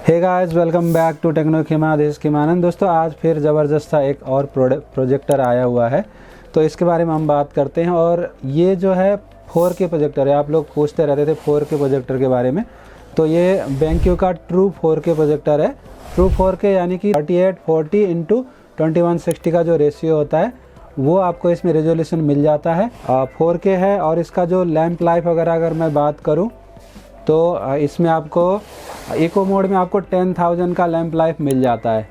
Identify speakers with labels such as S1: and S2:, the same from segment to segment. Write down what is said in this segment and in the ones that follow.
S1: Hey guys, welcome back to techno Khima. This Khimanand. दोस्तों, आज फिर ज़बरदस्त सा एक और प्रोजेक्टर आया हुआ है, तो इसके बारे में हम बात करते हैं। और ये जो है 4K प्रोजेक्टर है। आप लोग पूछते रहते थे 4K प्रोजेक्टर के बारे में, तो ये BenQ का ट्रू 4K प्रोजेक्टर है। ट्रू 4K यानी कि 3840 × 2160 का जो रेशियो होता है वो आपको इसमें रेजोल्यूशन मिल जाता है। 4K है। और इसका जो लैंप लाइफ वगैरह अगर मैं बात करूं तो इसमें आपको इको मोड में आपको 10,000 का लैंप लाइफ मिल जाता है।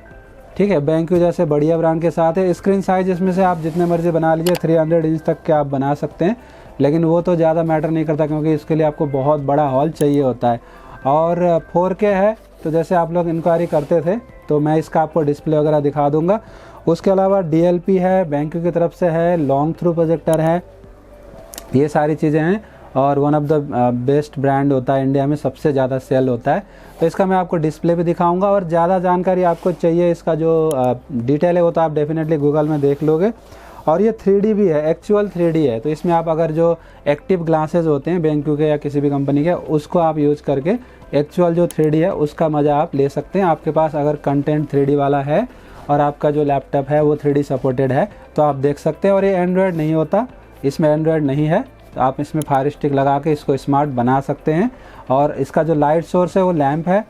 S1: ठीक है, BenQ जैसे बढ़िया ब्रांड के साथ है। स्क्रीन साइज इसमें से आप जितने मर्जी बना लीजिए, 300 इंच तक के आप बना सकते हैं, लेकिन वो तो ज़्यादा मैटर नहीं करता क्योंकि इसके लिए आपको बहुत बड़ा हॉल चाहिए होता है। और 4K है, तो जैसे आप लोग इंक्वायरी करते थे तो मैं इसका आपको डिस्प्ले वगैरह दिखा दूंगा। उसके अलावा DLP है, BenQ की तरफ से है, लॉन्ग थ्रू प्रोजेक्टर है, ये सारी चीज़ें हैं। और one of the best brand होता है इंडिया में, सबसे ज़्यादा सेल होता है। तो इसका मैं आपको डिस्प्ले भी दिखाऊंगा। और ज़्यादा जानकारी आपको चाहिए, इसका जो डिटेल है वो तो आप डेफिनेटली गूगल में देख लोगे। और ये 3D भी है, एक्चुअल 3D है। तो इसमें आप अगर जो एक्टिव ग्लासेस होते हैं BenQ के या किसी भी कंपनी के, उसको आप यूज़ करके एक्चुअल जो 3D है उसका मज़ा आप ले सकते हैं। आपके पास अगर कंटेंट 3D वाला है और आपका जो लैपटॉप है वो 3D सपोर्टेड है तो आप देख सकते हैं। और ये एंड्रॉयड नहीं होता, इसमें एंड्रॉयड नहीं है, तो आप इसमें फायर स्टिक लगा के इसको स्मार्ट बना सकते हैं। और इसका जो लाइट सोर्स है वो लैंप है,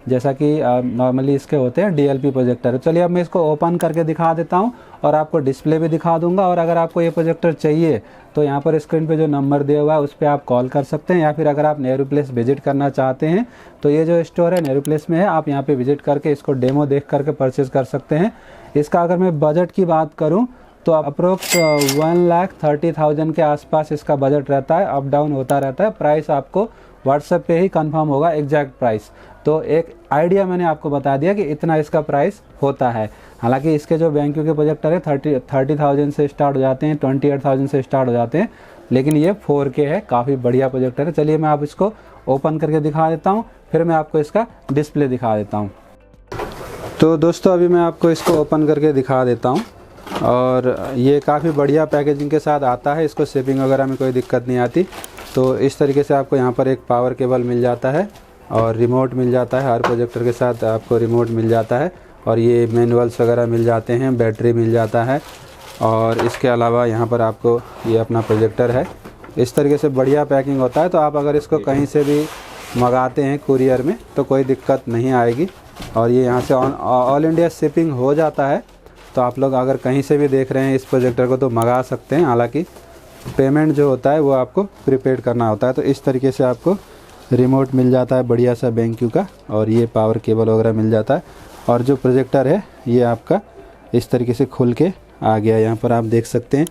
S1: जैसा कि नॉर्मली इसके होते हैं DLP प्रोजेक्टर। चलिए अब मैं इसको ओपन करके दिखा देता हूं और आपको डिस्प्ले भी दिखा दूंगा। और अगर आपको ये प्रोजेक्टर चाहिए तो यहाँ पर स्क्रीन पे जो नंबर दिया हुआ है उस पर आप कॉल कर सकते हैं, या फिर अगर आप नेहरू प्लेस विजिट करना चाहते हैं तो ये जो स्टोर है नेहरू प्लेस में है, आप यहाँ पर विजिट करके इसको डेमो देख करके परचेज़ कर सकते हैं। इसका अगर मैं बजट की बात करूँ तो अप्रोक्स 1,30,000 के आसपास इसका बजट रहता है, अप डाउन होता रहता है। प्राइस आपको व्हाट्सएप पे ही कंफर्म होगा, एग्जैक्ट प्राइस। तो एक आइडिया मैंने आपको बता दिया कि इतना इसका प्राइस होता है। हालांकि इसके जो BenQ के प्रोजेक्टर है 30,000 से स्टार्ट हो जाते हैं, 28,000 से स्टार्ट हो जाते हैं, लेकिन ये 4K है, काफ़ी बढ़िया प्रोजेक्टर है। चलिए मैं आप इसको ओपन करके दिखा देता हूँ, फिर मैं आपको इसका डिस्प्ले दिखा देता हूँ। तो दोस्तों अभी मैं आपको इसको ओपन करके दिखा देता हूँ। और ये काफ़ी बढ़िया पैकेजिंग के साथ आता है, इसको शिपिंग वगैरह में कोई दिक्कत नहीं आती। तो इस तरीके से आपको यहाँ पर एक पावर केबल मिल जाता है और रिमोट मिल जाता है। हर प्रोजेक्टर के साथ आपको रिमोट मिल जाता है और ये मैनुअल्स वगैरह मिल जाते हैं, बैटरी मिल जाता है। और इसके अलावा यहाँ पर आपको ये अपना प्रोजेक्टर है। इस तरीके से बढ़िया पैकिंग होता है। तो आप अगर इसको कहीं से भी मंगाते हैं कुरियर में तो कोई दिक्कत नहीं आएगी। और ये यहाँ से ऑल इंडिया शिपिंग हो जाता है। तो आप लोग अगर कहीं से भी देख रहे हैं इस प्रोजेक्टर को तो मंगा सकते हैं। हालांकि पेमेंट जो होता है वो आपको प्रीपेड करना होता है। तो इस तरीके से आपको रिमोट मिल जाता है बढ़िया सा BenQ का, और ये पावर केबल वगैरह मिल जाता है। और जो प्रोजेक्टर है ये आपका इस तरीके से खुल के आ गया। यहाँ पर आप देख सकते हैं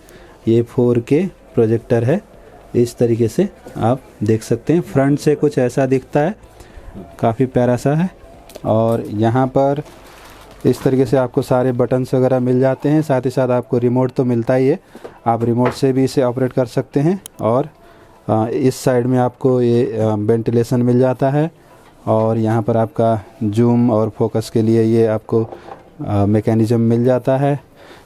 S1: ये 4K प्रोजेक्टर है, इस तरीके से आप देख सकते हैं। फ्रंट से कुछ ऐसा दिखता है, काफ़ी प्यारा सा है। और यहाँ पर इस तरीके से आपको सारे बटन्स वगैरह मिल जाते हैं। साथ ही साथ आपको रिमोट तो मिलता ही है, आप रिमोट से भी इसे ऑपरेट कर सकते हैं। और इस साइड में आपको ये वेंटिलेशन मिल जाता है। और यहाँ पर आपका जूम और फोकस के लिए ये आपको मैकेनिज़्म मिल जाता है।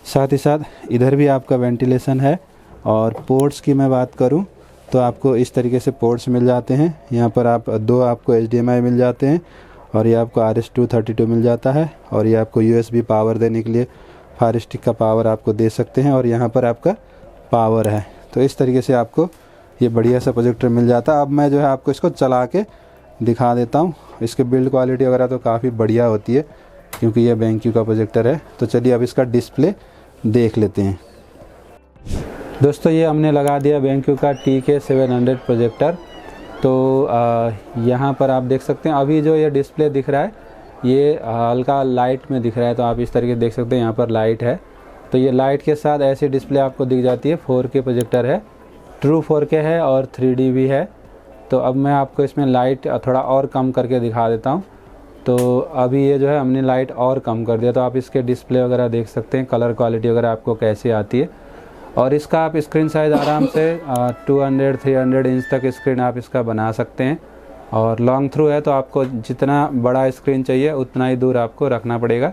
S1: साथ ही साथ इधर भी आपका वेंटिलेशन है। और पोर्ट्स की मैं बात करूँ तो आपको इस तरीके से पोर्ट्स मिल जाते हैं। यहाँ पर आप दो आपको HDMI मिल जाते हैं, और ये आपको RS-232 मिल जाता है। और ये आपको USB पावर देने के लिए फायर स्टिक का पावर आपको दे सकते हैं। और यहाँ पर आपका पावर है। तो इस तरीके से आपको ये बढ़िया सा प्रोजेक्टर मिल जाता है। अब मैं जो है आपको इसको चला के दिखा देता हूँ। इसके बिल्ड क्वालिटी वगैरह तो काफ़ी बढ़िया होती है क्योंकि ये BenQ का प्रोजेक्टर है। तो चलिए अब इसका डिस्प्ले देख लेते हैं। दोस्तों ये हमने लगा दिया BenQ का TK700 प्रोजेक्टर। तो यहाँ पर आप देख सकते हैं अभी जो ये डिस्प्ले दिख रहा है ये हल्का लाइट में दिख रहा है। तो आप इस तरीके से देख सकते हैं यहाँ पर लाइट है, तो ये लाइट के साथ ऐसी डिस्प्ले आपको दिख जाती है। 4K प्रोजेक्टर है, ट्रू 4K है और 3D भी है। तो अब मैं आपको इसमें लाइट थोड़ा और कम करके दिखा देता हूँ। तो अभी ये जो है हमने लाइट और कम कर दिया, तो आप इसके डिस्प्ले वगैरह देख सकते हैं, कलर क्वालिटी वगैरह आपको कैसे आती है। और इसका आप स्क्रीन साइज़ आराम से 200-300 इंच तक स्क्रीन आप इसका बना सकते हैं। और लॉन्ग थ्रू है तो आपको जितना बड़ा स्क्रीन चाहिए उतना ही दूर आपको रखना पड़ेगा।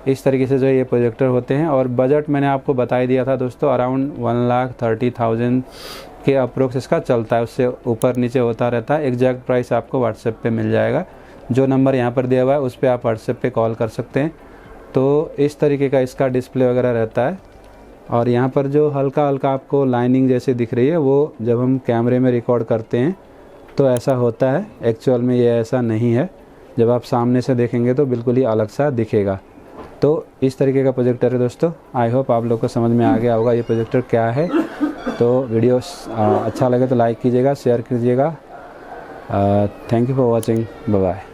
S1: इस तरीके से जो ये प्रोजेक्टर होते हैं। और बजट मैंने आपको बता ही दिया था दोस्तों, अराउंड 1,30,000 के अप्रोक्स इसका चलता है, उससे ऊपर नीचे होता रहता है। एग्जैक्ट प्राइस आपको व्हाट्सएप पे मिल जाएगा। जो नंबर यहाँ पर दिया हुआ है उस पर आप व्हाट्सएप पे कॉल कर सकते हैं। तो इस तरीके का इसका डिस्प्ले वगैरह रहता है। और यहाँ पर जो हल्का हल्का आपको लाइनिंग जैसे दिख रही है वो जब हम कैमरे में रिकॉर्ड करते हैं तो ऐसा होता है, एक्चुअल में ये ऐसा नहीं है। जब आप सामने से देखेंगे तो बिल्कुल ही अलग सा दिखेगा। तो इस तरीके का प्रोजेक्टर है दोस्तों। आई होप आप लोग को समझ में आ गया होगा ये प्रोजेक्टर क्या है। तो वीडियो अच्छा लगे तो लाइक कीजिएगा, शेयर कीजिएगा। Thank you for watching, bye bye.